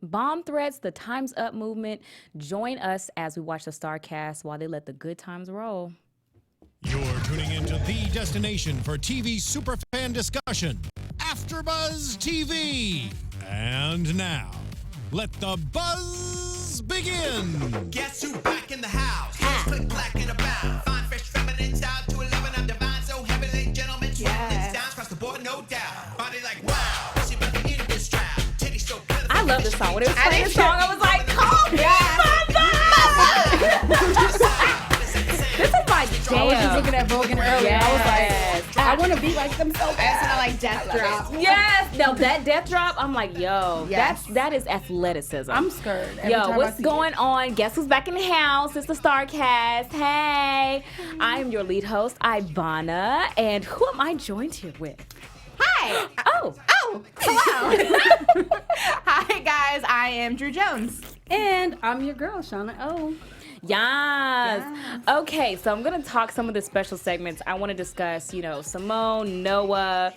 bomb threats, the Time's Up movement. Join us as we watch the StarCast while they let the good times roll. You're tuning into the destination for TV superfan discussion, AfterBuzz TV. And now, let the buzz begin. Guess who back in the house? Click black and about. Fine, fresh, feminine style to 11. I'm divine, so heavenly, gentlemen. Yes. Down across the board, no doubt. Body like wow. She back in this trap. Titty so good. I love this song. When it was playing this song, I was like, call me, This is my jam. I was just looking at Vogan earlier. Yes. I was like, I want to be like them so bad. I like death drop. Yes. No, that death drop, I'm like, yo, that is athleticism. I'm scared. Yo, what's going on? Guess who's back in the house? It's the StarCast. Hey. I am your lead host, Ivanna. And who am I joined here with? Hi. Oh, Hello. Hi, guys. I am Drew Jones. And I'm your girl, Shawna O. yes. Okay, so I'm going to talk some of the special segments. I want to discuss, Simone, Noah,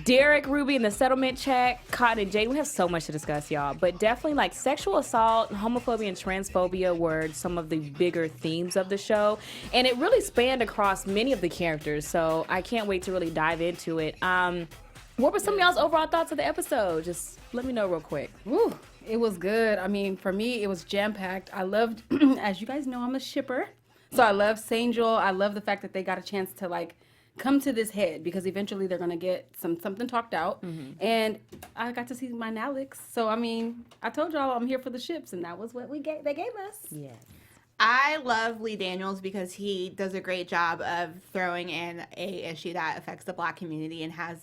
Derek, Ruby, and the settlement check, Cotton and Jade. We have so much to discuss, y'all. But definitely, like, sexual assault, homophobia, and transphobia were some of the bigger themes of the show. And it really spanned across many of the characters. So I can't wait to really dive into it. What were some of y'all's overall thoughts of the episode? Just let me know real quick. Woo, it was good. I mean, for me, it was jam-packed. I loved, as you guys know, I'm a shipper. So I love Sangel. I love the fact that they got a chance to, like, come to this head because eventually they're going to get something talked out. Mm-hmm. And I got to see my Alex. So, I mean, I told y'all I'm here for the ships, and that was what they gave us. Yes. I love Lee Daniels because he does a great job of throwing in a issue that affects the Black community and has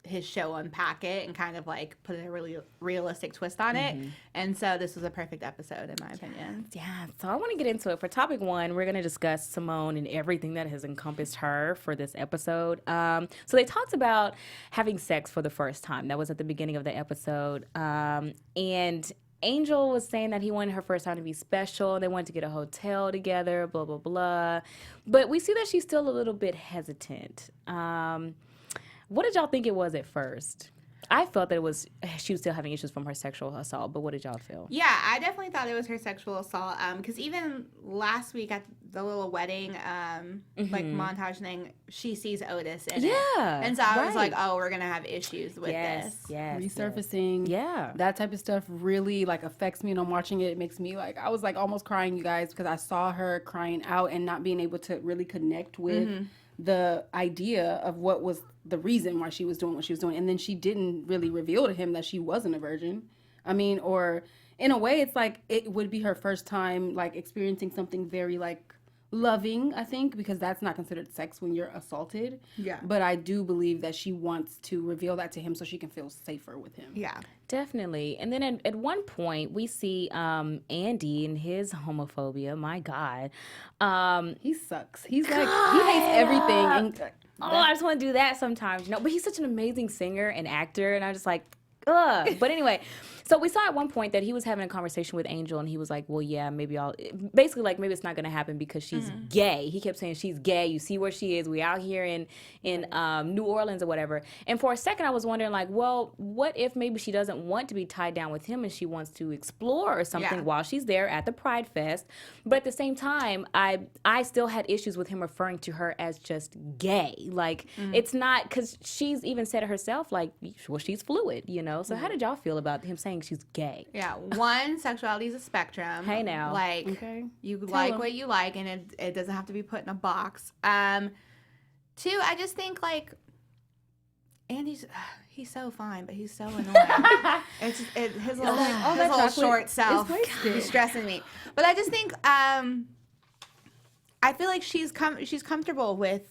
his show unpack it and kind of like put a really realistic twist on it. And so this was a perfect episode in my opinion. Yeah, so I want to get into it. For topic one, we're going to discuss Simone and everything that has encompassed her for this episode. So they talked about having sex for the first time. That was at the beginning of the episode. And Angel was saying that he wanted her first time to be special. They wanted to get a hotel together, blah, blah, blah. But we see that she's still a little bit hesitant. What did y'all think it was at first? I felt that she was still having issues from her sexual assault, but what did y'all feel? Yeah, I definitely thought it was her sexual assault. Because even last week at the little wedding, like montage thing, she sees Otis in it. And so I was like, oh, we're going to have issues with this. Yes. Resurfacing. Yeah. That type of stuff really, like, affects me. And I'm watching it. It makes me, like, I was, like, almost crying, you guys, because I saw her crying out and not being able to really connect with the idea of what was the reason why she was doing what she was doing. And then she didn't really reveal to him that she wasn't a virgin. I mean, or in a way, it's like it would be her first time, like, experiencing something very, like, loving, I think, because that's not considered sex when you're assaulted. Yeah. But I do believe that she wants to reveal that to him so she can feel safer with him. Yeah. Definitely. And then at one point, we see Andy and his homophobia. My God. He sucks. He's like, he hates everything. And, I just want to do that sometimes, But he's such an amazing singer and actor, and I'm just like, ugh. But anyway, so we saw at one point that he was having a conversation with Angel, and he was like, well, yeah, maybe basically, like, maybe it's not going to happen because she's gay. He kept saying she's gay. You see where she is. We out here in New Orleans or whatever. And for a second, I was wondering, like, well, what if maybe she doesn't want to be tied down with him and she wants to explore or something while she's there at the Pride Fest? But at the same time, I still had issues with him referring to her as just gay. Like, it's not, because she's even said it herself, like, well, she's fluid, So how did y'all feel about him saying she's gay? Yeah, one, sexuality is a spectrum. Hey now. Like, you like what you like, and it doesn't have to be put in a box. Two, I just think, like, Andy's, he's so fine, but he's so annoying. His little short self is stressing me. But I just think, I feel like she's comfortable with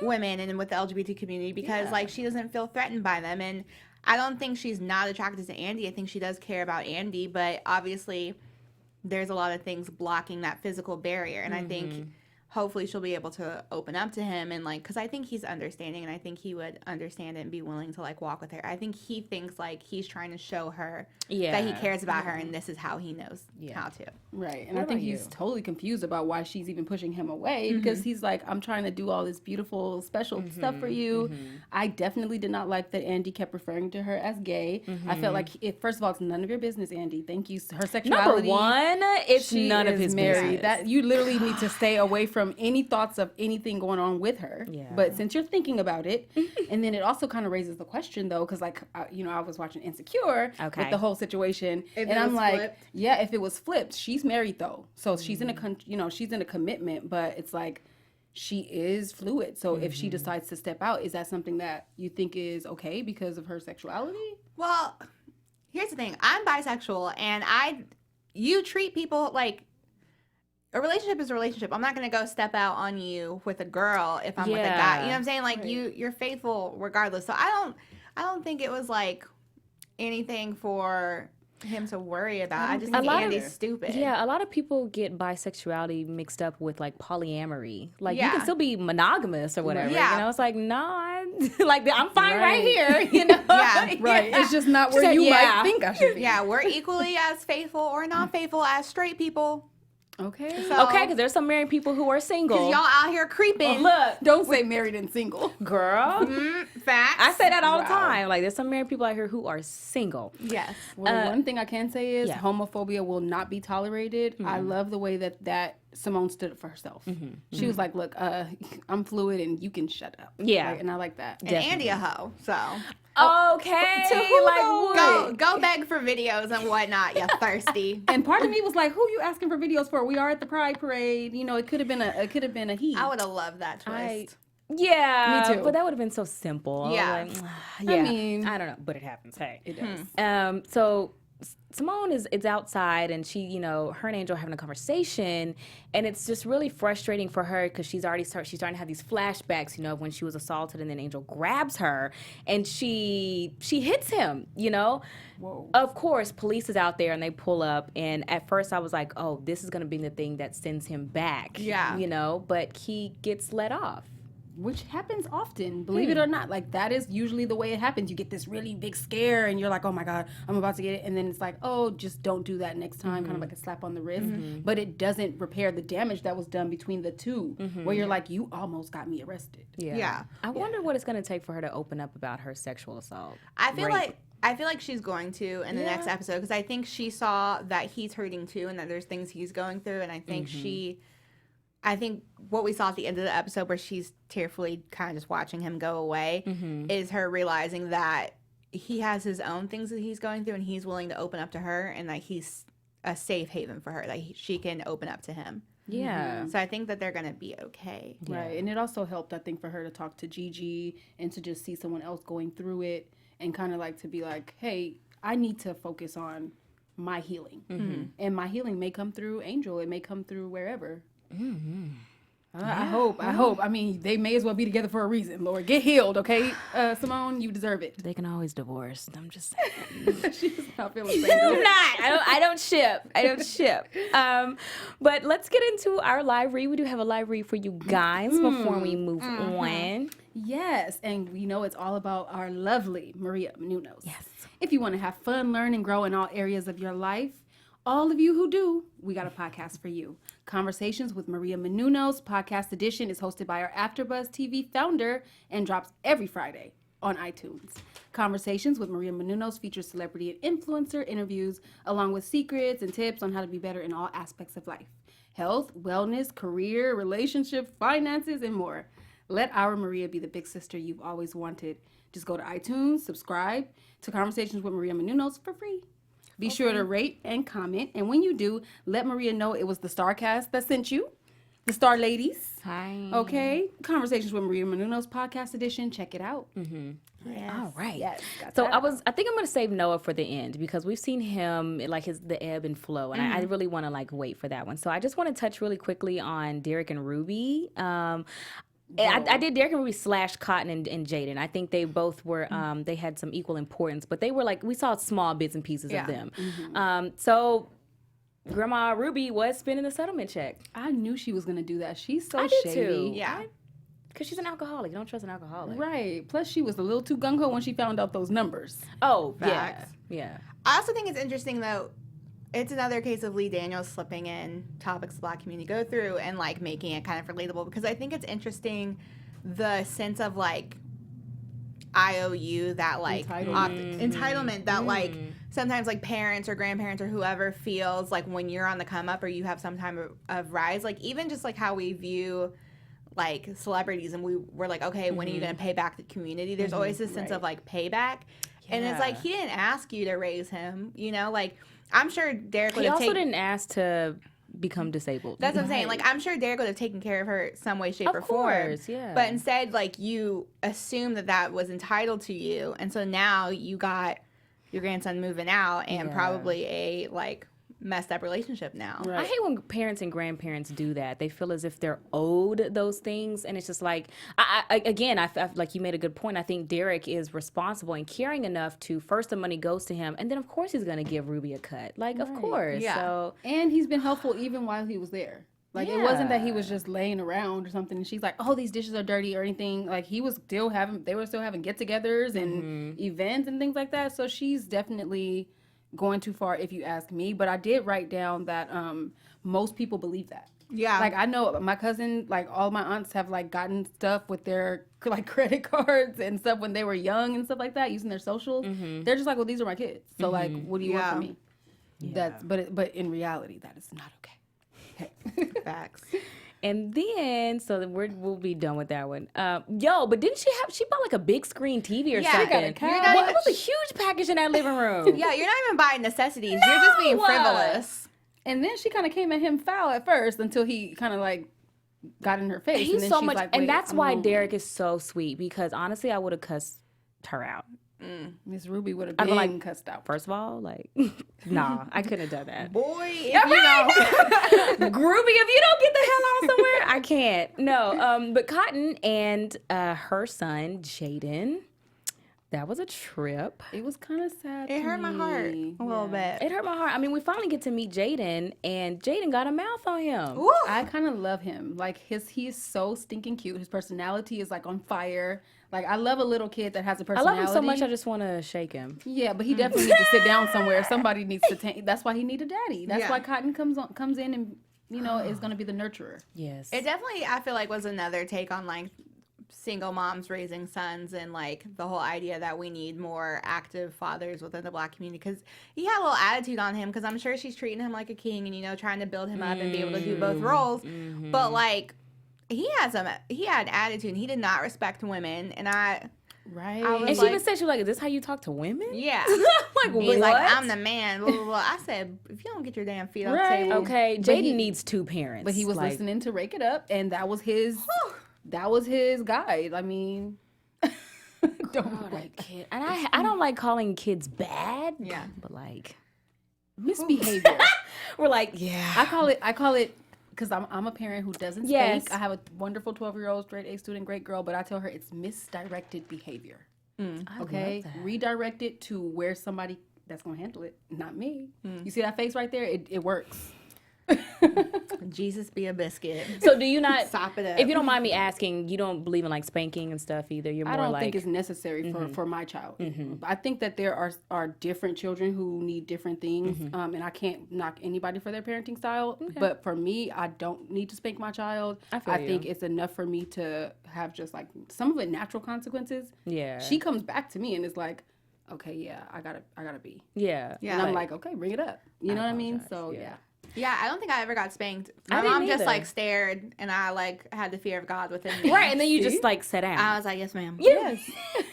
women and with the LGBT community because, like, she doesn't feel threatened by them. And I don't think she's not attracted to Andy. I think she does care about Andy, but obviously there's a lot of things blocking that physical barrier. And I think, hopefully she'll be able to open up to him and like, because I think he's understanding and I think he would understand it and be willing to like walk with her. I think he thinks like he's trying to show her that he cares about her and this is how he knows how to. Right. And I think he's totally confused about why she's even pushing him away because he's like, I'm trying to do all this beautiful, special stuff for you. I definitely did not like that Andy kept referring to her as gay. I felt like, first of all, it's none of your business, Andy. Thank you. Her sexuality. Number one, it's none of his married. business. That you literally need to stay away from any thoughts of anything going on with her. Yeah. But since you're thinking about it, and then it also kind of raises the question though, because like I was watching Insecure with the whole situation, and I'm like, flipped. Yeah, if it was flipped, she's married though, so she's in a she's in a commitment, but it's like she is fluid. So if she decides to step out, is that something that you think is okay because of her sexuality? Well, here's the thing: I'm bisexual, and you treat people like. A relationship is a relationship. I'm not going to go step out on you with a girl if I'm with a guy. You know what I'm saying? Like you're faithful regardless. So I don't think it was like anything for him to worry about. I just think Andy's stupid. Yeah, a lot of people get bisexuality mixed up with like polyamory. Like you can still be monogamous or whatever. Yeah. You know, it's like like I'm fine right here. You know. Yeah, right. It's just not where you might think I should be. Yeah, we're equally as faithful or not faithful as straight people. Okay. So, okay, because there's some married people who are single. Because y'all out here creeping. Oh, look, don't say married and single. Girl. Facts. I say that all the time. Like, there's some married people out here who are single. Yes. Well, one thing I can say is homophobia will not be tolerated. I love the way that Simone stood up for herself. She was like, look, I'm fluid and you can shut up. Yeah. Right? And I like that. And Andy a hoe, so. Okay. To who like, go beg for videos and whatnot, you thirsty. And part of me was like, who are you asking for videos for? We are at the Pride Parade. You know, it could have been a he. I would have loved that twist. Yeah, me too. But that would have been so simple. Yeah. Like, I mean, I don't know, but it happens. Hey, it does. So Simone is outside, and she, her and Angel are having a conversation, and it's just really frustrating for her because she's starting to have these flashbacks, of when she was assaulted, and then Angel grabs her, and she hits him, Whoa. Of course, police is out there, and they pull up, and at first I was like, oh, this is going to be the thing that sends him back, but he gets let off. Which happens often, believe it or not. Like, that is usually the way it happens. You get this really big scare, and you're like, oh my God, I'm about to get it. And then it's like, oh, just don't do that next time, kind of like a slap on the wrist. But it doesn't repair the damage that was done between the two, where you're like, you almost got me arrested. Yeah. I wonder what it's going to take for her to open up about her sexual assault. I feel like she's going to in the next episode, because I think she saw that he's hurting too, and that there's things he's going through, and I think I think what we saw at the end of the episode, where she's tearfully kind of just watching him go away, is her realizing that he has his own things that he's going through, and he's willing to open up to her, and that he's a safe haven for her, that she can open up to him. Yeah. So I think that they're going to be okay. Right. And it also helped, I think, for her to talk to Gigi and to just see someone else going through it, and kind of like to be like, hey, I need to focus on my healing. And my healing may come through Angel. It may come through wherever. I hope. I mean, they may as well be together for a reason. Lord, get healed, okay? Simone, you deserve it. They can always divorce. I'm just saying. She's not feeling the I'm not. I don't ship. But let's get into our live read. We do have a live read for you guys before we move on. Yes, and we know it's all about our lovely Maria Menounos. Yes. If you want to have fun, learn, and grow in all areas of your life, all of you who do, we got a podcast for you. Conversations with Maria Menounos podcast edition is hosted by our AfterBuzz TV founder and drops every Friday on iTunes. Conversations with Maria Menounos features celebrity and influencer interviews, along with secrets and tips on how to be better in all aspects of life: health, wellness, career, relationships, finances, and more. Let our Maria be the big sister you've always wanted. Just go to iTunes, subscribe to Conversations with Maria Menounos for free. Be sure to rate and comment. And when you do, let Maria know it was the Starcast that sent you. The Star Ladies. Hi. Okay. Conversations with Maria Menounos podcast edition. Check it out. Yes. All right. Yes. So I think I'm going to save Noah for the end, because we've seen him like the ebb and flow, and I really want to wait for that one. So I just want to touch really quickly on Derek and Ruby. I did Derek and Ruby / Cotton and Jaden. I think they both were, they had some equal importance, but they were like, we saw small bits and pieces of them. So Grandma Ruby was spending the settlement check. I knew she was gonna do that. She's so I did shady. too. Yeah. Because she's an alcoholic. You don't trust an alcoholic. Right. Plus, she was a little too gung ho when she found out those numbers. Oh, Facts. yeah. I also think it's interesting, though. It's another case of Lee Daniels slipping in topics the Black community go through and, like, making it kind of relatable. Because I think it's interesting the sense of, like, IOU that, like, entitlement that, like, sometimes, like, parents or grandparents or whoever feels like when you're on the come up or you have some time of rise. Like, even just, like, how we view, like, celebrities, and we're like, okay, when are you going to pay back the community? There's always this sense of, like, payback. Yeah. And it's like, he didn't ask you to raise him, you know? Like, I'm sure Derek would have taken... He also didn't ask to become disabled. That's what I'm saying. Like, I'm sure Derek would have taken care of her some way, shape, or form. Of course, yeah. But instead, like, you assume that was entitled to you. And so now you got your grandson moving out and probably a, like, messed up relationship now. Right. I hate when parents and grandparents do that. They feel as if they're owed those things, and it's just like, I like you made a good point. I think Derek is responsible and caring enough to first the money goes to him, and then of course he's gonna give Ruby a cut. Like, of course. Yeah. So, and he's been helpful even while he was there. Like, it wasn't that he was just laying around or something. And she's like, oh, these dishes are dirty or anything. Like, they were still having get-togethers and events and things like that. So she's definitely going too far, if you ask me. But I did write down that most people believe that. Yeah. Like, I know my cousin, like, all my aunts have, like, gotten stuff with their, like, credit cards and stuff when they were young and stuff like that, using their socials. They're just like, well, these are my kids. So, like, what do you want from me? Yeah. But in reality, that is not okay. Facts. and then, so we'll be done with that one. But didn't she bought like a big screen TV or something? It was a huge package in that living room. Yeah, you're not even buying necessities. You're just being frivolous. And then she kind of came at him foul at first until he kind of, like, got in her face. He's and then so she's much, like, and wait, that's I'm why lonely. Derek is so sweet, because honestly, I would have cussed her out. Miss Ruby would have I'd been be like, cussed out. First of all, like, nah, I couldn't have done that. Boy, if you know. Groovy, if you don't get the hell out somewhere, I can't. No, but Cotton and her son, Jaden, that was a trip. It was kind of sad. It hurt my heart a little bit. It hurt my heart. I mean, we finally get to meet Jaden, and Jaden got a mouth on him. Ooh. I kind of love him. Like, he's so stinking cute. His personality is, like, on fire. Like, I love a little kid that has a I personality. love him so much, I just want to shake him. Yeah, but he definitely needs to sit down somewhere. Somebody needs to that's why he need a daddy. That's why Cotton comes in and, you know, is going to be the nurturer. Yes. It definitely, I feel like, was another take on, like, single moms raising sons and, like, the whole idea that we need more active fathers within the Black community, because he had a little attitude on him, because I'm sure she's treating him like a king and, you know, trying to build him up and be able to do both roles. But, like, he had attitude, and he did not respect women, and Right. And she even said, she was like, is this how you talk to women? Yeah. Like, He's what? like, I'm the man, blah, blah, blah. I said, if you don't get your damn feet off the table. Okay, Jaden needs two parents. But he was listening to Rake It Up, and that was his guide. I mean, don't like kid. And I don't like calling kids bad. Yeah. But, like, misbehavior. we're like, yeah. I call it because I'm a parent who doesn't Yes. spank. I have a wonderful 12-year-old straight A student, great girl, but I tell her it's misdirected behavior. Okay, redirect it to where somebody that's gonna handle it, not me. You see that face right there? It works. Jesus be a biscuit. So do you not, Sop it up. if you don't mind me asking, you don't believe in, like, spanking and stuff either? You're more I don't like, think it's necessary for my child. I think that there are different children who need different things, and I can't knock anybody for their parenting style. But for me, I don't need to spank my child. I think it's enough for me to have just, like, some of it natural consequences. Yeah. She comes back to me and is like, okay, yeah, I gotta be. Yeah. And I'm like, okay, bring it up. You know what I mean? So yeah. Yeah, I don't think I ever got spanked. My I didn't mom just, either. like, stared, and I, like, had the fear of God within me. Right, and then you just, like, sat down. I was like, yes, ma'am. Yes.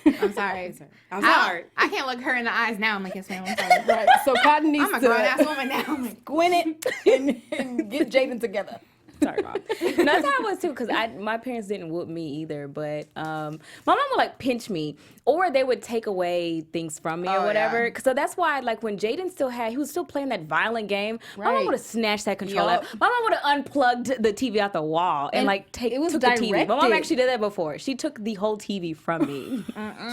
I'm sorry. I'm sorry. I can't look her in the eyes now. I'm like, yes, ma'am. I'm sorry. Right. So Cotton needs I'm a to grown-ass woman now. I'm like, squint it and get Jaden together. Sorry, Mom. No, that's how I was too, because my parents didn't whoop me either, but my mom would like pinch me, or they would take away things from me or whatever. So that's why, like, when Jaden he was still playing that violent game, my mom would have snatched that controller out. My mom would have unplugged the TV out the wall and like took the TV. My mom actually did that before. She took the whole TV from me.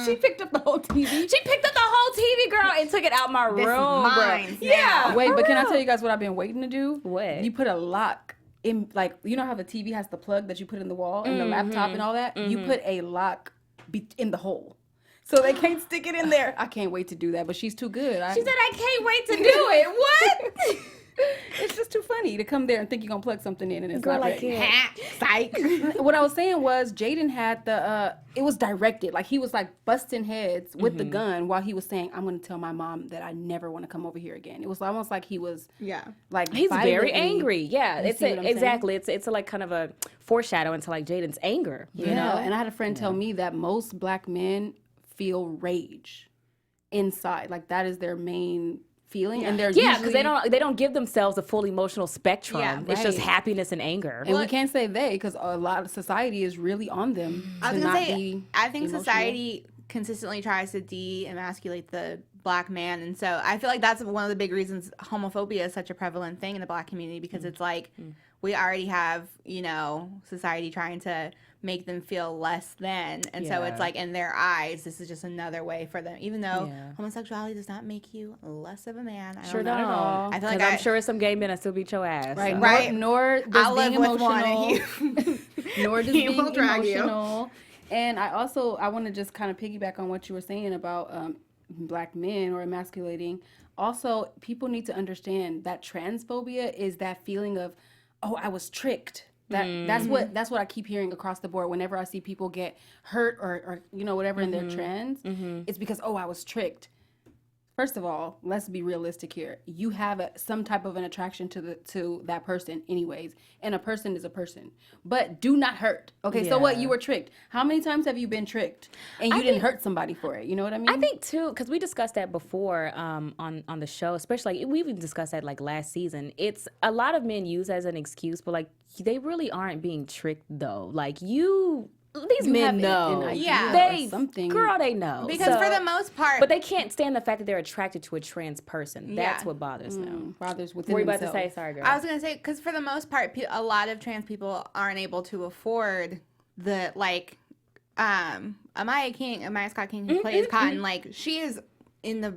She picked up the whole TV. She picked up the whole TV, girl, and took it out my room. Mine. Yeah. Wait, but can I tell you guys what I've been waiting to do? What? You put a lock in, like, you know how the TV has the plug that you put in the wall and the laptop and all that? You put a lock in the hole. So they can't stick it in there. I can't wait to do that, but she's too good. She said, I can't wait to do it. What? It's just too funny to come there and think you're going to plug something in and it's Girl, not like ready. Psych. What I was saying was Jaden had it was directed. Like, he was like busting heads with the gun while he was saying, I'm going to tell my mom that I never want to come over here again. It was almost like he was like He's very violently- angry. Yeah, You see what I'm exactly. It's a, like kind of a foreshadow into like Jaden's anger. You know? And I had a friend tell me that most black men feel rage inside. Like, that is their main feeling, and they're because they don't give themselves a full emotional spectrum. Yeah, it's just right. happiness and anger. and we can't say they, because a lot of society is really on them I to was not gonna say, be I think emotional. society consistently tries to de-emasculate the black man, and so I feel like that's one of the big reasons homophobia is such a prevalent thing in the black community, because it's like we already have, you know, society trying to make them feel less than, and so it's like in their eyes this is just another way for them, even though homosexuality does not make you less of a man. I don't know. Not at all. I feel like I'm sure some gay men that still beat your ass. Right, so. Right. Nor does I'll being live with one, emotional, and nor does he being will drag you. emotional. And I want to just kind of piggyback on what you were saying about black men or emasculating. Also, people need to understand that transphobia is that feeling of, oh, I was tricked. That's what I keep hearing across the board whenever I see people get hurt or you know, whatever in their trans. It's because, oh, I was tricked. First of all, let's be realistic here. You have some type of an attraction to that person anyways, and a person is a person. But do not hurt. Okay, so what? You were tricked. How many times have you been tricked and you didn't hurt somebody for it? You know what I mean? I think too, because we discussed that before on the show, especially like, we even discussed that like last season. It's a lot of men use as an excuse, but like they really aren't being tricked though. Like these men know. They something. Girl, they know. Because for the most part, but they can't stand the fact that they're attracted to a trans person. That's Yeah. what bothers them. Bothers within What were you about to themselves. say? Sorry, girl. I was gonna say, because for the most part, a lot of trans people aren't able to afford the like, Amaya Scott King, who plays Cotton. Like, she is in the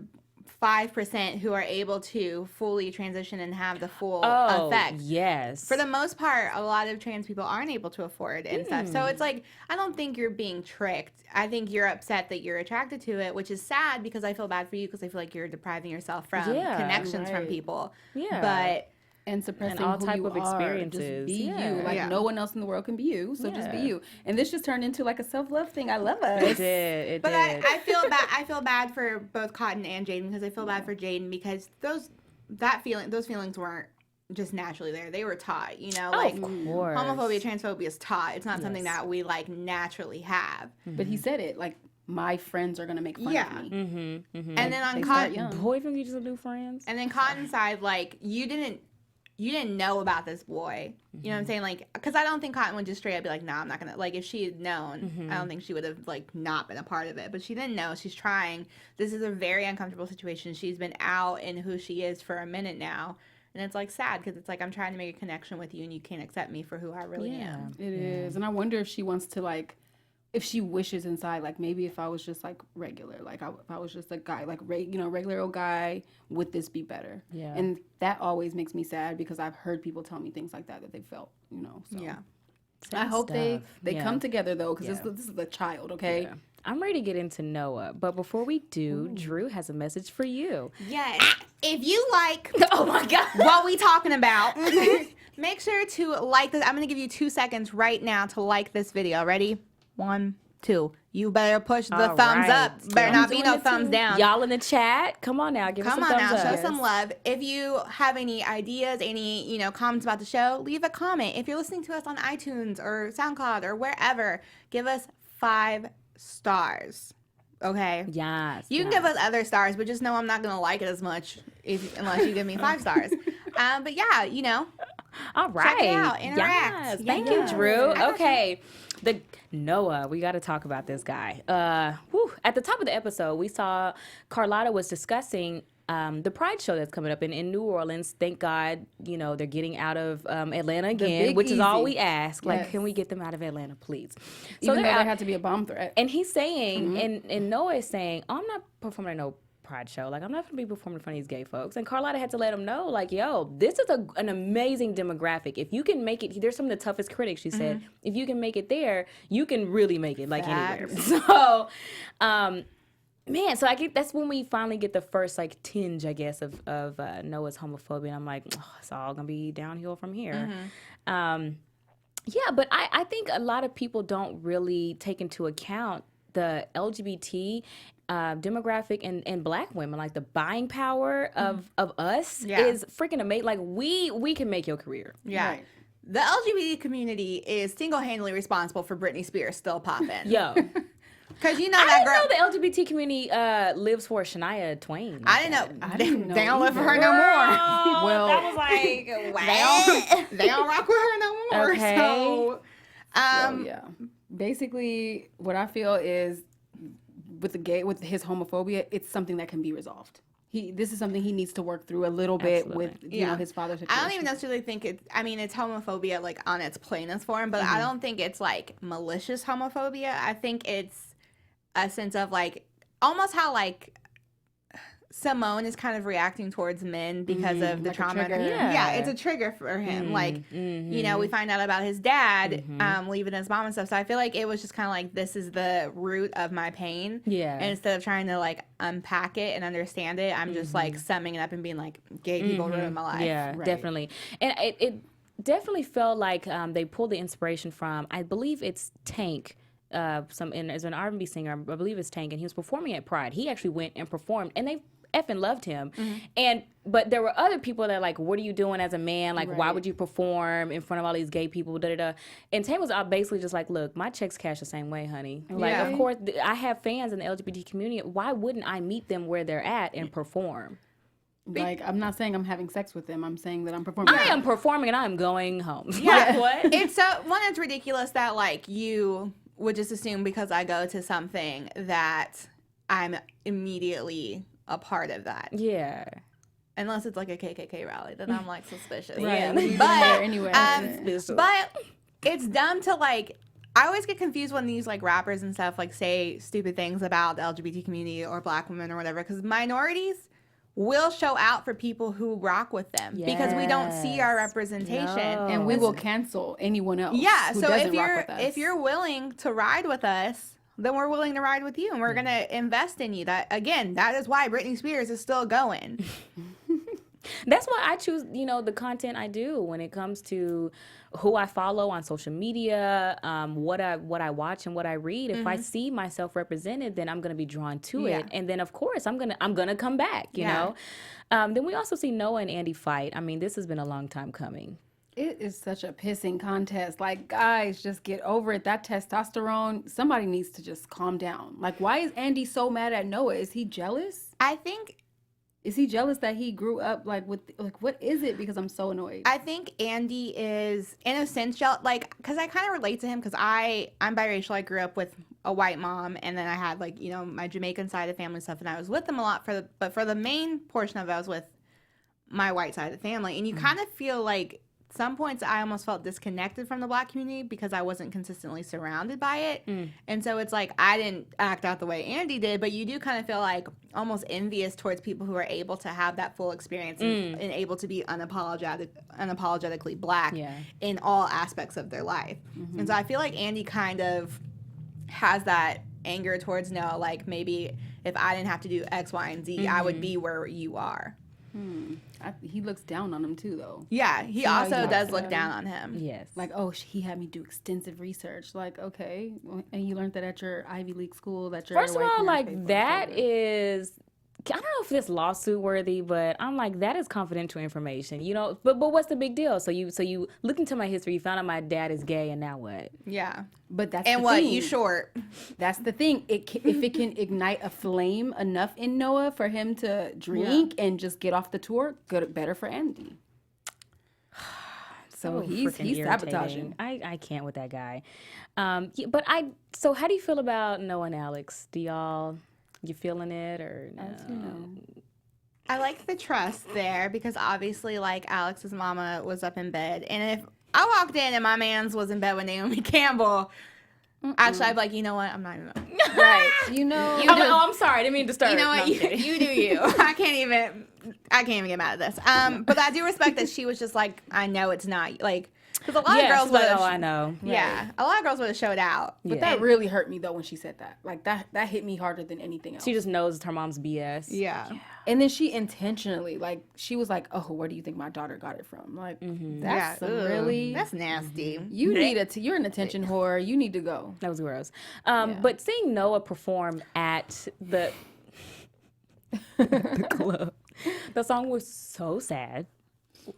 5% who are able to fully transition and have the full effect. Yes. For the most part, a lot of trans people aren't able to afford and stuff. So it's like, I don't think you're being tricked. I think you're upset that you're attracted to it, which is sad because I feel bad for you, because I feel like you're depriving yourself from connections from people. Yeah. But and suppressing all who type you of are. experiences. Just be Yeah. you. Like, Yeah. no one else in the world can be you, so just be Yeah. you. And this just turned into like a self-love thing. I love us. It did. It But did. I feel bad. I feel bad for both Cotton and Jaden, because I feel bad for Jaden because those feelings weren't just naturally there. They were taught. You know, like of course. homophobia, transphobia is taught. It's not something that we like naturally have. But he said it, like, my friends are going to make fun Yeah. of me. And then on They start Cotton, young. Boy, from you just new friends. and then Cotton's side, like you didn't know about this boy. You know what I'm saying? Like, because I don't think Cotton would just straight up be like, nah, I'm not gonna. Like, if she had known, I don't think she would have like not been a part of it. But she didn't know. She's trying. This is a very uncomfortable situation. She's been out in who she is for a minute now, and it's like sad because it's like I'm trying to make a connection with you, and you can't accept me for who I really am. It is. And I wonder if she wants to, like, if she wishes inside, like, maybe if I was just like regular, like if I was just a guy, like, regular old guy, would this be better? Yeah. And that always makes me sad because I've heard people tell me things like that they felt, you know. So. Yeah. I hope they Yeah. come together though, because this is a child, okay? Yeah. I'm ready to get into Noah, but before we do, Drew has a message for you. Yes. If you like Oh my God! what we talking about, make sure to like this. I'm gonna give you 2 seconds right now to like this video. Ready? 1, 2. You better push the All thumbs right. up. Better I'm not be doing no it thumbs too. down. Y'all in the chat, come on now, give Come us on some now, thumbs up. show some love. If you have any ideas, any comments about the show, leave a comment. If you're listening to us on iTunes or SoundCloud or wherever, give us 5 stars. Okay. Yes. You can give us other stars, but just know I'm not gonna like it as much unless you give me 5 stars. But yeah, All right. Check it out. Interact. Yes. Thank you, Drew. Okay. The Noah, we got to talk about this guy. At the top of the episode, we saw Carlotta was discussing the Pride show that's coming up in New Orleans. Thank God, they're getting out of Atlanta again, which is all we ask. Like, Yes. can we get them out of Atlanta, please? Even though they're there out, had to be a bomb threat. and he's saying, and Noah is saying, oh, I'm not performing at no Pride show. Like, I'm not going to be performing in front of these gay folks. And Carlotta had to let him know, like, yo, this is an amazing demographic. If you can make it, there's some of the toughest critics, she said. If you can make it there, you can really make it, like, anywhere. So, man, so I get that's when we finally get the first like tinge, I guess, of Noah's homophobia, and I'm like, oh, it's all gonna be downhill from here. Yeah, but I think a lot of people don't really take into account the LGBT demographic and Black women. Like the buying power of us is freaking amazing. Like we can make your career. Yeah. Right. The LGBT community is single-handedly responsible for Britney Spears still popping. Yo. Because you know I that didn't girl. know the LGBT community lives for Shania Twain. I didn't know. didn't know They don't live for her either. no more. Well, that was like, wow. They don't rock with her no more. Okay. So, So, yeah. Basically, what I feel is with his homophobia, it's something that can be resolved. This is something he needs to work through a little bit with his father's situation. I don't even necessarily think it's homophobia like on its plainest form, but I don't think it's like malicious homophobia. I think it's a sense of like almost how like Simone is kind of reacting towards men because of the like a trauma. trigger. Yeah. It's a trigger for him. Like, we find out about his dad leaving his mom and stuff. So I feel like it was just kind of like, this is the root of my pain. Yeah. And instead of trying to like unpack it and understand it, I'm just like summing it up and being like, gay people ruined my life. Yeah, definitely. And it definitely felt like they pulled the inspiration from, I believe it's Tank. As an R&B singer, I believe it's Tank, and he was performing at Pride. He actually went and performed, and they effing loved him. But there were other people that like, what are you doing as a man? Like, why would you perform in front of all these gay people? Da da da. And Tank was basically just like, look, my checks cash the same way, honey. Like, of course, I have fans in the LGBT community. Why wouldn't I meet them where they're at and perform? Like, I'm not saying I'm having sex with them. I'm saying that I'm performing. I am performing and I am going home. Yeah. Like, what? It's it's ridiculous that like you would just assume because I go to something that I'm immediately a part of that. Yeah. Unless it's like a KKK rally, then I'm like suspicious. Yeah. But anyway. but it's dumb to like. I always get confused when these like rappers and stuff like say stupid things about the LGBT community or Black women or whatever, because minorities will show out for people who rock with them because we don't see our representation. No. And we will cancel anyone else. Yeah, who so doesn't rock with us. if you're willing to ride with us, then we're willing to ride with you, and we're gonna invest in you. That is why Britney Spears is still going. That's why I choose, the content I do when it comes to who I follow on social media, what I watch and what I read. If I see myself represented, then I'm gonna be drawn to it, and then of course I'm gonna come back. You know. Then we also see Noah and Andy fight. I mean, this has been a long time coming. It is such a pissing contest. Like, guys, just get over it. That testosterone, somebody needs to just calm down. Like, why is Andy so mad at Noah? Is he jealous? Is he jealous that he grew up what is it? Because I'm so annoyed. I think Andy is in a sense like, because I kind of relate to him because I'm biracial. I grew up with a white mom, and then I had like my Jamaican side of the family stuff, and I was with them a lot but for the main portion of it, I was with my white side of the family, and you kind of feel like. Some points I almost felt disconnected from the Black community because I wasn't consistently surrounded by it. And so it's like I didn't act out the way Andy did, but you do kind of feel like almost envious towards people who are able to have that full experience and able to be unapologetically Black in all aspects of their life. And so I feel like Andy kind of has that anger towards Noah, like maybe if I didn't have to do X, Y, and Z, I would be where you are. He looks down on him too, though. Yeah, he how also he does talks look about down him. on him. Yes. Like, oh, he had me do extensive research. Like, okay, and you learned that at your Ivy League school. That your First of white all, parents paid like for, that so- is. I don't know if it's lawsuit worthy, but I'm like, that is confidential information, But what's the big deal? So you look into my history, you found out my dad is gay, and now what? Yeah. But that's And the what, thing. you short? That's the thing. If it can ignite a flame enough in Noah for him to drink and just get off the tour, better for Andy. So So he's freaking sabotaging. irritating. I can't with that guy. So how do you feel about Noah and Alex? You feeling it or no? As you know. I like the trust there because obviously, like, Alex's mama was up in bed. And if I walked in and my man's was in bed with Naomi Campbell, actually, I'd be like, you know what? I'm not even. Right. You know. I'm sorry. I didn't mean to disturb. You know No, what? I'm kidding. You do you. I can't even get mad at this. But I do respect that she was just like, I know it's not like, because a lot of girls would have. Oh, I know. Yeah, a lot of girls would have showed out. But that really hurt me though when she said that. Like that hit me harder than anything else. She just knows it's her mom's BS. Yeah. And then she intentionally, like, she was like, "Oh, where do you think my daughter got it from?" Like, that's some really. That's nasty. You need you're an attention whore. You need to go. That was gross. But seeing Noah perform at the club, the song was so sad.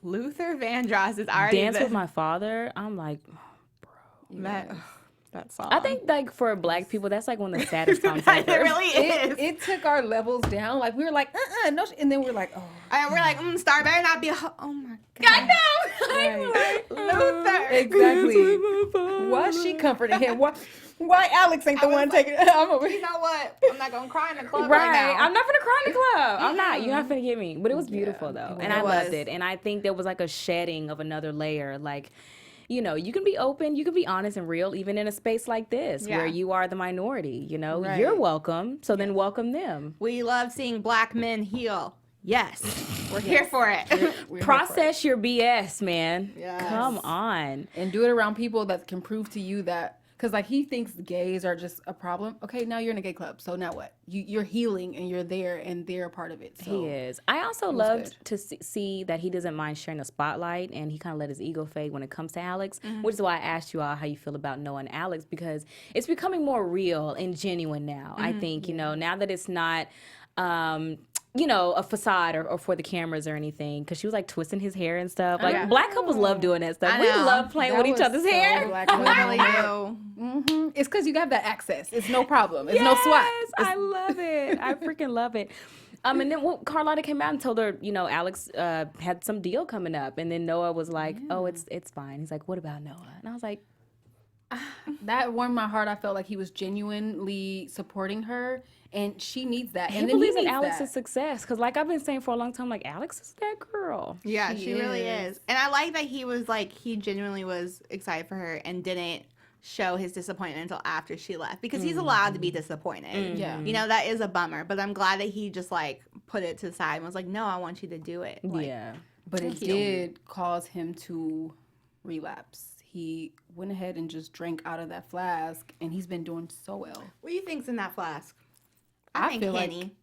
Luther Vandross is already Dance with My Father. I'm like, that song. I think like for black people, that's like one of the saddest songs it ever. really is. It took our levels down. Like we were like, no, and then we're like, oh, And we're like, Star better not be oh my god. I know. Luther. exactly. Why is she comforting him? Why Alex ain't the one taking it? I'm over You here. know what? I'm not gonna cry in the club Right. right now. I'm not gonna cry in the club. I'm not. You're not gonna get me. But it was beautiful though. And I It loved was. it. And I think there was like a shedding of another layer. Like, you know, you can be open, you can be honest and real, even in a space like this where you are the minority, you know. Right. You're welcome. So then welcome them. We love seeing black men heal. Yes. We're here for it. We're Process your BS, man. Yes. Come on. and do it around people that can prove to you that. Because, like, he thinks gays are just a problem. Okay, now you're in a gay club. So now what? You're healing and you're there and they're a part of it. So He is. I also loved to see that he doesn't mind sharing the spotlight and he kind of let his ego fade when it comes to Alex, which is why I asked you all how you feel about Noah and Alex, because it's becoming more real and genuine now. I think, you know, now that it's not, you know, a facade or for the cameras or anything, because she was like twisting his hair and stuff. Like, black couples love doing that stuff. I We know. love playing That with each was other's so hair. black and white. Literally do. It's because you have that access. It's no problem. It's no swat. Yes, I love it. I freaking love it. And then Carlotta came out and told her, you know, Alex had some deal coming up, and then Noah was like, "Oh, it's fine." He's like, "What about Noah?" And I was like, That warmed my heart. I felt like he was genuinely supporting her, and she needs that. "He And then believes in needs Alex's that. success," because like I've been saying for a long time, like Alex is that girl. Yeah, She she really is. is. And I like that he was like, he genuinely was excited for her and didn't show his disappointment until after she left, because he's allowed to be disappointed. Yeah. You know, that is a bummer, but I'm glad that he just like put it to the side and was like, no, I want you to do it. Like, Yeah. But it did cause him to relapse. He went ahead and just drank out of that flask, and he's been doing so well. What do you think's in that flask? I I think feel like- Henny.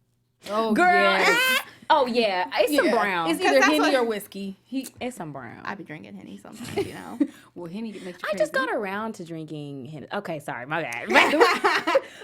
Oh, Girl, yes. oh yeah, it's some brown. It's either that's Henny what- or whiskey. It's some brown. I be drinking Henny sometimes, you know. Well, Henny makes you I crazy. just got around to drinking Henny. Okay, sorry, my bad.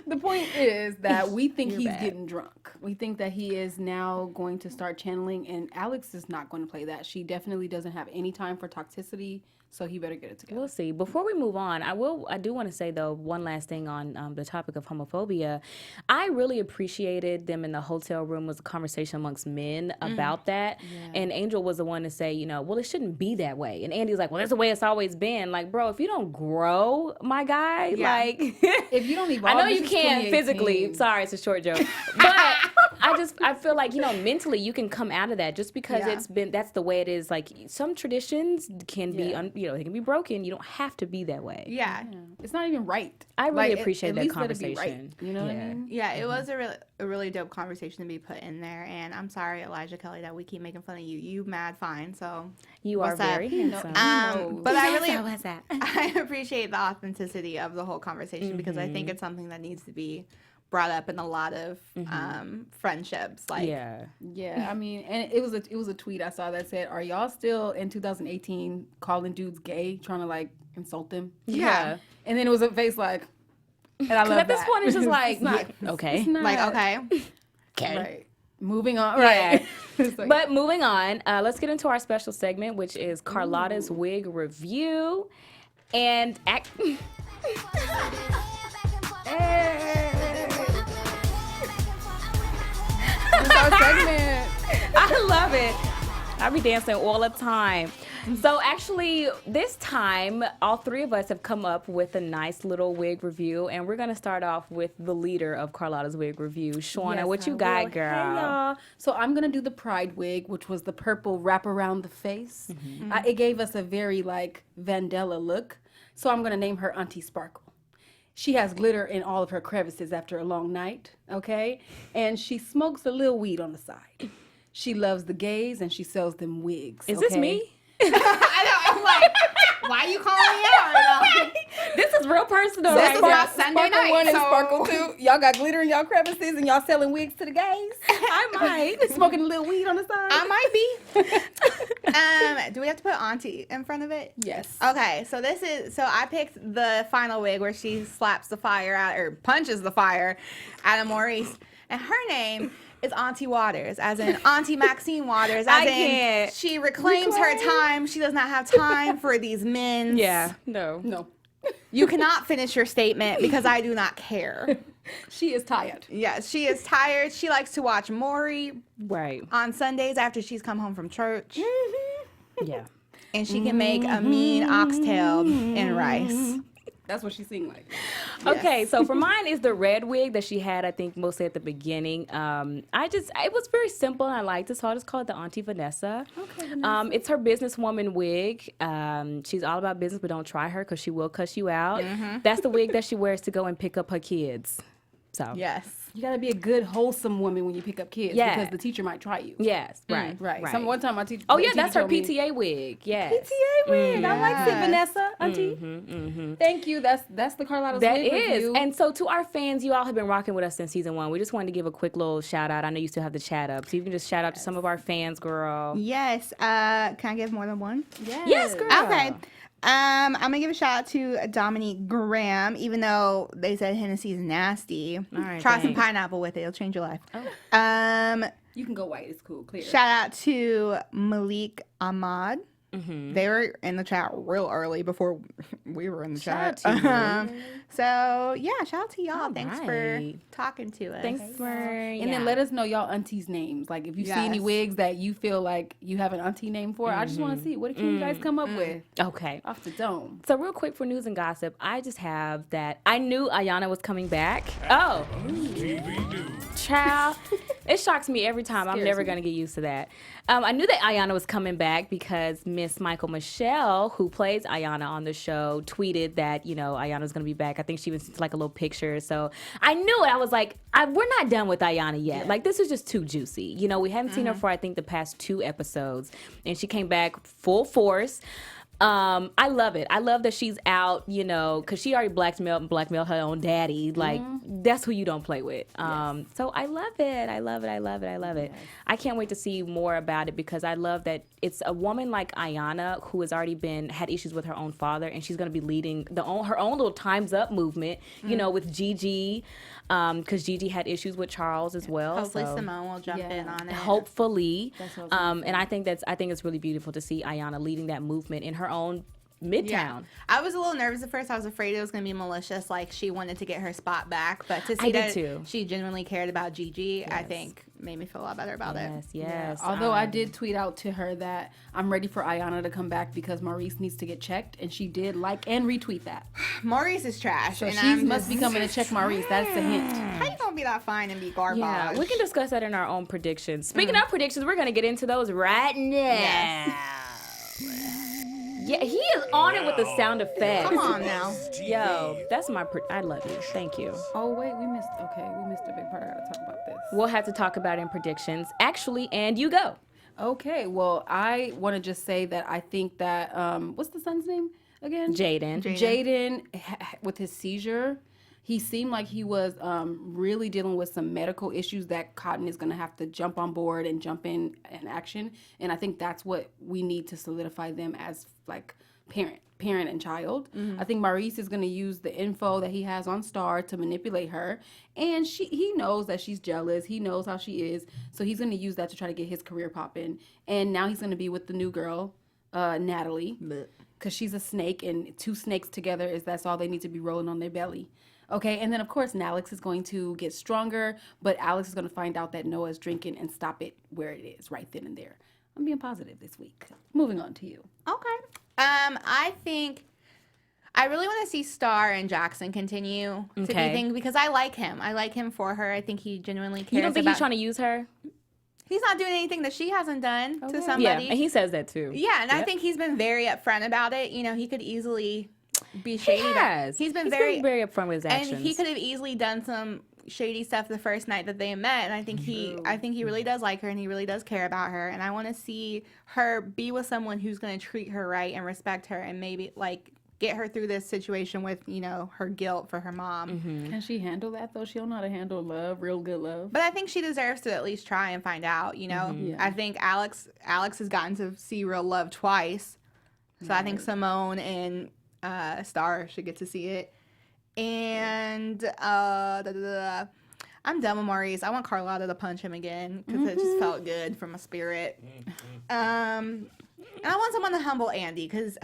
The point is that we think You're he's bad. getting drunk. We think that he is now going to start channeling, and Alex is not going to play that. She definitely doesn't have any time for toxicity, so he better get it together. We'll see. Before we move on, I do want to say though one last thing on the topic of homophobia. I really appreciated them in the hotel room was a conversation amongst men about that, and Angel was the one to say, you know, well, it shouldn't be that way, and Andy was like, well, that's the way it's always been. Like, bro, if you don't grow, my guy, like, If you don't evolve, I know this you is can't 2018. physically. Sorry, it's a short joke, but I feel like, you know, mentally you can come out of that just because that's the way it is. Like some traditions can be, you know, they can be broken. You don't have to be that way. Yeah. It's not even right. I really Like, appreciate at that least let it be conversation. right. You know what I mean? Yeah, it was a really dope conversation to be put in there, and I'm sorry, Elijah Kelly, that we keep making fun of you. You mad fine, so You are what's up? very handsome. But I really what's that? I appreciate the authenticity of the whole conversation because I think it's something that needs to be brought up in a lot of friendships. Like, Yeah. Yeah, I mean, and it was a tweet I saw that said, "Are y'all still in 2018 calling dudes gay, trying to like insult them?" Yeah. And then it was a face like, and I love Because at this that. point, it's just like, not- yeah, okay. it's not- like okay, Okay. right. Moving on, Yeah. right? It's like- But moving on, let's get into our special segment, which is Carlotta's wig review. And It's our segment. I love it. I be dancing all the time. So actually, this time, all three of us have come up with a nice little wig review, and we're gonna start off with the leader of Carlotta's wig review, Shawna. Yes, What you I got, will. girl? Hey, y'all. So I'm gonna do the pride wig, which was the purple wrap around the face. It gave us a very like Vandella look. So I'm gonna name her Auntie Sparkle. She has glitter in all of her crevices after a long night, okay? And she smokes a little weed on the side. She loves the gays and she sells them wigs. Is this okay? me? I know. I'm like, why you calling me out right now? This is real personal. This right is here. my Sunday night. One and so- Sparkle two. Y'all got glitter in y'all crevices and y'all selling wigs to the gays? I might. Smoking a little weed on the side? I might be. Do we have to put Auntie in front of it? Yes. Okay, so I picked the final wig where she slaps the fire out or punches the fire out of Maurice, and her name is Auntie Waters, as in Auntie Maxine Waters, as I in can't. she reclaims her time. She does not have time for these men. Yeah. No. No. You cannot finish your statement because I do not care. She is tired. Yes, she is tired. She likes to watch Maury Right. on Sundays after she's come home from church. Yeah. And she can make a mean oxtail and rice. That's what she sing like. Okay, so for mine is the red wig that she had, I think, mostly at the beginning. It was very simple and I liked it, so I'll just call it the Auntie Vanessa. Okay, Vanessa. It's her businesswoman wig. She's all about business, but don't try her because she will cuss you out. That's the wig that she wears to go and pick up her kids. So Yes. You gotta be a good, wholesome woman when you pick up kids Yeah. because the teacher might try you. yes, right, Right. right. One time my teacher. Oh my yeah, teacher that's her told me, PTA wig. Yes. PTA wig. I like it, Yes. Vanessa, Auntie. Thank you. That's the Carlotta's That wig is. review. And so to our fans, you all have been rocking with us since season 1. We just wanted to give a quick little shout out. I know you still have the chat up, so you can just shout out to some of our fans, girl. Yes. Can I give more than one? Yes, girl. Okay. I'm gonna give a shout out to Dominique Graham, even though they said Hennessy is nasty. All right, Try some thanks. pineapple with it; it'll change your life. Oh. You can go white. It's cool. Clear. Shout out to Malik Ahmad. They were in the chat real early before we were in the Shout chat. out to you. So yeah, shout out to y'all. All Thanks right. for talking to us. Thanks for And then let us know y'all aunties' names. Like if you see any Yes. wigs that you feel like you have an auntie name for, I just want to see what can you guys come up with Okay. off the dome. So real quick for news and gossip, I just have that I knew Ayanna was coming back. Oh, TV News. child. It shocks me every time. I'm Scares never me. going to get used to that. I knew that Ayanna was coming back because Miss Michael Michelle, who plays Ayanna on the show, tweeted that, Ayanna was going to be back. I think she even sent like a little picture. So I knew it. I was like, we're not done with Ayanna yet. Like, this is just too juicy. We hadn't seen her for, I think, the past 2 episodes. And she came back full force. I love it. I love that she's out, because she already blackmailed her own daddy. Like, that's who you don't play with. So I love it. I love it. I love it. I love it. I can't wait to see more about it because I love that it's a woman like Ayanna who has already had issues with her own father, and she's going to be leading her own little Time's Up movement, with Gigi, because Gigi had issues with Charles as well. Hopefully so. Simone will jump in on it. Hopefully, That's what I was and I think it's really beautiful to see Ayanna leading that movement in her own Midtown. Yeah. I was a little nervous at first. I was afraid it was going to be malicious, like she wanted to get her spot back. But to see I did that too. she genuinely cared about Gigi, I think made me feel a lot better about it. Yes. Although I did tweet out to her that I'm ready for Ayanna to come back because Maurice needs to get checked, and she did like and retweet that. Maurice is trash. So and she I'm must be coming to check Maurice. That's the hint. How you gonna be that fine and be garbage? Yeah, we can discuss that in our own predictions. Speaking of predictions, we're gonna get into those right now. Yes. Yeah, he is on it with the sound effects. Come on now. Yo, that's my. I love you. Thank you. Oh wait, we missed a big part. I gotta talk about this. We'll have to talk about it in predictions. Actually, and you go. Okay, well, I want to just say that I think that what's the son's name again? Jaden. Jaden, with his seizure, he seemed like he was really dealing with some medical issues that Cotton is going to have to jump on board and jump in action. And I think that's what we need to solidify them as like parent and child. I think Maurice is going to use the info that he has on Star to manipulate her, and he knows that she's jealous. He knows how she is, so he's going to use that to try to get his career popping. And now he's going to be with the new girl, Natalie, because she's a snake, and 2 snakes together that's all they need to be rolling on their belly. Okay, and then of course Alex is going to get stronger, but Alex is going to find out that Noah's drinking and stop it where it is, right then and there. I'm being positive this week. Moving on to you. Okay. I think I really want to see Star and Jackson continue to be things because I like him. I like him for her. I think he genuinely cares. You don't think about, he's trying to use her? He's not doing anything that she hasn't done to somebody. Yeah, and he says that too. Yeah, and I think he's been very upfront about it. You know, he could easily be shady. He's been very upfront with his actions. And he could have easily done some shady stuff the first night that they met, and I think he really does like her, and he really does care about her, and I want to see her be with someone who's going to treat her right and respect her, and maybe like get her through this situation with, you know, her guilt for her mom. Can she handle that though? She don't know how to handle love, real good love. But I think she deserves to at least try and find out, you know. I think Alex has gotten to see real love twice, so I think Simone and Star should get to see it. And I'm done with Maurice. I want Carlotta to punch him again because it just felt good from my spirit. And I want someone to humble Andy because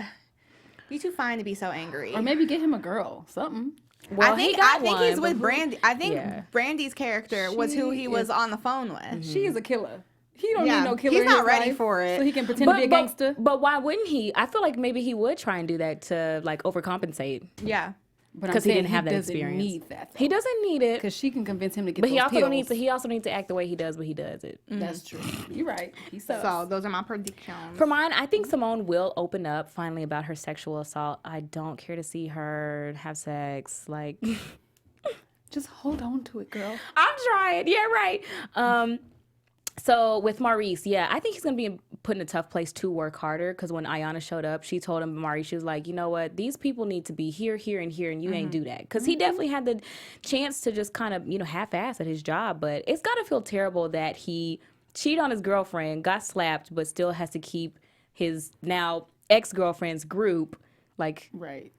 he's too fine to be so angry. Or maybe get him a girl, something. Well, I think he's with Brandy. I think Brandy's character was who he was on the phone with. She is a killer. He don't need no killer. He's in not his ready life, for it. so he can pretend to be a gangster. But why wouldn't he? I feel like maybe he would try and do that to like overcompensate. Yeah. Because he didn't have that experience. Need that, he doesn't need it. Because she can convince him to get. But those he also pills. don't need to. He also needs to act the way he does when he does it. That's true. You're right. He sucks. So those are my predictions. For mine, I think Simone will open up finally about her sexual assault. I don't care to see her have sex. Like, just hold on to it, girl. I'm trying. Yeah, right. So with Maurice, yeah, I think he's gonna be put in a tough place to work harder. Because when Ayanna showed up, she told him, Maurice, she was like, you know what, these people need to be here, here, and here, and you ain't do that. Because he definitely had the chance to just kind of, you know, half-ass at his job. But it's gotta feel terrible that he cheated on his girlfriend, got slapped, but still has to keep his now ex-girlfriend's group like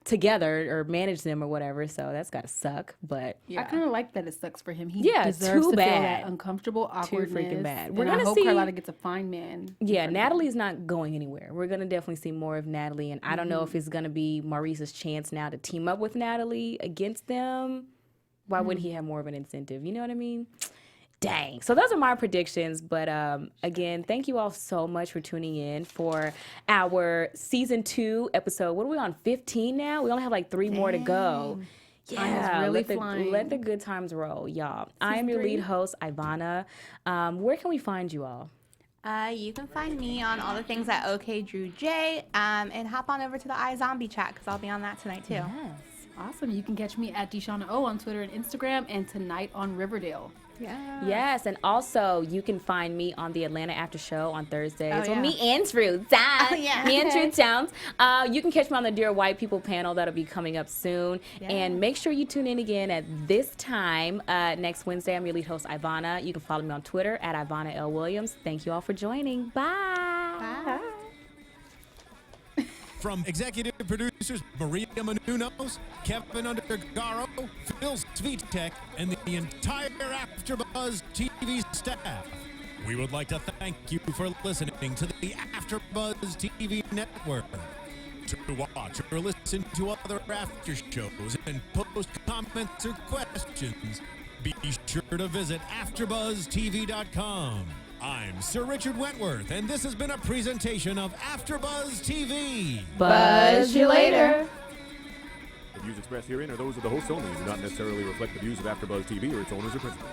together or manage them or whatever. So that's gotta suck. But I kind of like that it sucks for him. He deserves to feel that uncomfortable awkwardness. Too freaking bad. We're gonna hope Carlotta gets a fine man. Yeah, Natalie's not going anywhere. We're gonna definitely see more of Natalie, and I don't know if it's gonna be Maurice's chance now to team up with Natalie against them. Why wouldn't he have more of an incentive? You know what I mean? Dang. So those are my predictions. But again, thank you all so much for tuning in for our season 2 episode. What are we on? 15 now? We only have like 3 more to go. Yeah, let the good times roll, y'all. I am your lead host, Ivanna. Where can we find you all? You can find me on all the things at OKDrewJ, and hop on over to the iZombie chat because I'll be on that tonight too. Yes. Awesome. You can catch me at Shawna O on Twitter and Instagram, and tonight on Riverdale. Yeah. Yes, and also you can find me on the Atlanta After Show on Thursdays. Well, me and Truth. Me and Truth Towns. You can catch me on the Dear White People panel. That'll be coming up soon. Yeah. And make sure you tune in again at this time next Wednesday. I'm your lead host, Ivanna. You can follow me on Twitter at Ivanna L. Williams. Thank you all for joining. Bye. Bye. From executive producers Maria Menounos, Keven Undergaro, Phil Svitek, and the entire AfterBuzz TV staff, we would like to thank you for listening to the AfterBuzz TV network. To watch or listen to other after shows and post comments or questions, be sure to visit AfterBuzzTV.com. I'm Sir Richard Wentworth, and this has been a presentation of AfterBuzz TV. Buzz you later. The views expressed herein are those of the hosts only and do not necessarily reflect the views of AfterBuzz TV or its owners or principals.